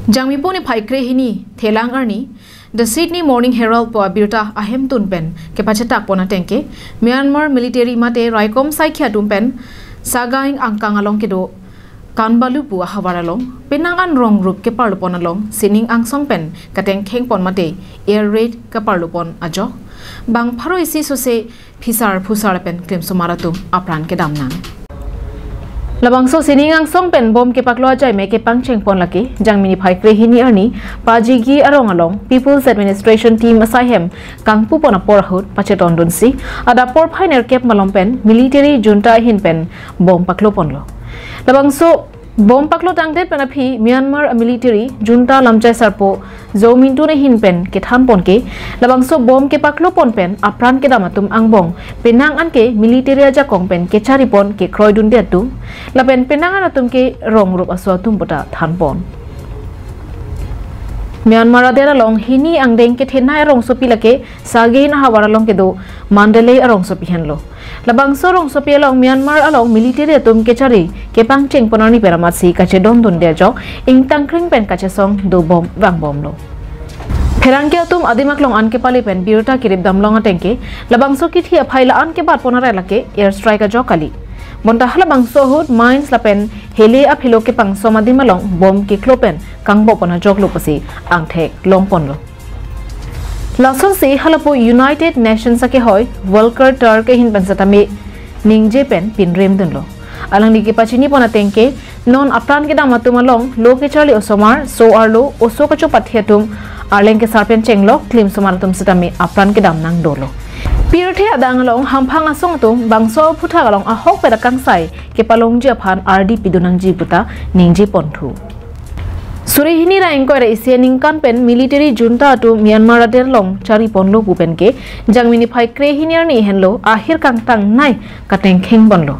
Jangmipo ni phaikre hini thelang arni The Sydney Morning Herald po birta ahem tunpen ke pachatak pona tengke Myanmar military mate raikom saikhya tumpen sagaing angkang along kedo kanbalu pu hawaralong penangan rong rup ke parlupon along sining angsong pen kateng kheng pon mate air raid ke parlupon ajo bang pharo isi sose phisar phusar pen klem sumaratum apran ke damnang Labangso sining ang song pen bom ke paklo ajay me ke pangcheng pon laki jangmini phaikre hini arni pajigi arong along People's Administration Team asahem kangpu pona porhut pacheton dunsi ada por phainer kep malom pen military junta hin pen bom paklo ponlo Labangso bom paklo tangdet penapi Myanmar military junta lamchai sarpo zomintu ne hin pen ke tham pon ke labangso bom ke paklo pon pen apran ke damatum angbong penang an ke military aja kong pen ke chari pon ke kroi dun de tu lapen penangan atum ke rong rup aswa tum pota than pon Myanmar adera long hini angdeng ke thenai rong sopi lake sagein hawara long ke do Mandalay arong sopi henlo labangso rong sopi along Myanmar along military atum ke chari ke pangcheng ponani peramasi kache don dun de jo ing tangkring pen kache song do bom wang bom lo Pherang ke atum adimak long an ke pali pen birta kirip dam long atengke labangso ki thia phaila an ke bat ponara lake air strike a jo kali Montahla bangso hut mines lapen hele aphilo ke pangso madimalong bom ke klopen kangbo pona joglo pasi angthek longpon lo Lason se halapo United Nations ake hoy Volker Turk hin pansatame ningje pen pinrem dun lo alang ni ke pachini pona tengke non apran ke damatum along lo ke charli osomar so arlo oso kacho pathiatum arleng ke sarpen chenglo klim somaratum satame apran ke dam nang dolo Pirte adang long hamphang asong tum bangso phutha galong ahok pera kangsai ke palong ji aphan RD pidunang ji puta ningji ponthu Surihini ra inquiry isiening kan pen military junta tu Myanmar ader long chari ponlo pupen ke jangmini phaikre hiniar ni henlo ahir kang tang nai kateng kheng bonlo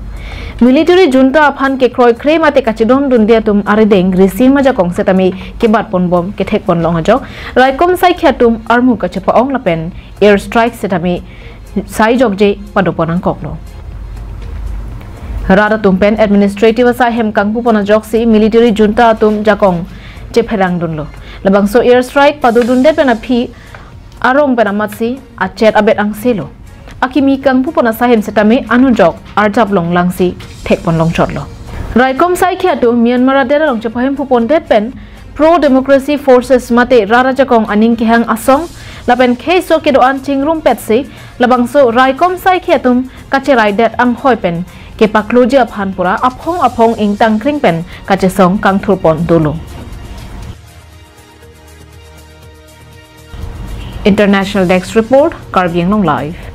Military junta aphan ke kroi kre mate kachidon dundia tum arideng risima ja kong setami ke bat pon bom ke thek pon long ajo raikom sai khatum armu kache pa ong lapen air strike setami sai jogje padoponang koklo Rada tumpen administrative asahem kangpu pona joksi military junta tum jakong che pherang dunlo labangso air strike padu dunde pena phi arong pena matsi achet abet ang selo akimi kangpu pona sahem setame anujok arjap long langsi thek pon long chotlo raikom sai khiatu Myanmar adera long chaphem pu pon det pen pro democracy forces mate rara jakong aning ki hang asong lapen kheso ke do an chingrum petsi labangso raikom sai khiatum kache rai det ang hoi pen ke pakloji aphan pura aphong ing tangkring pen kache song kang thur pon dolo International Desk Report, Karbi Anglong Live.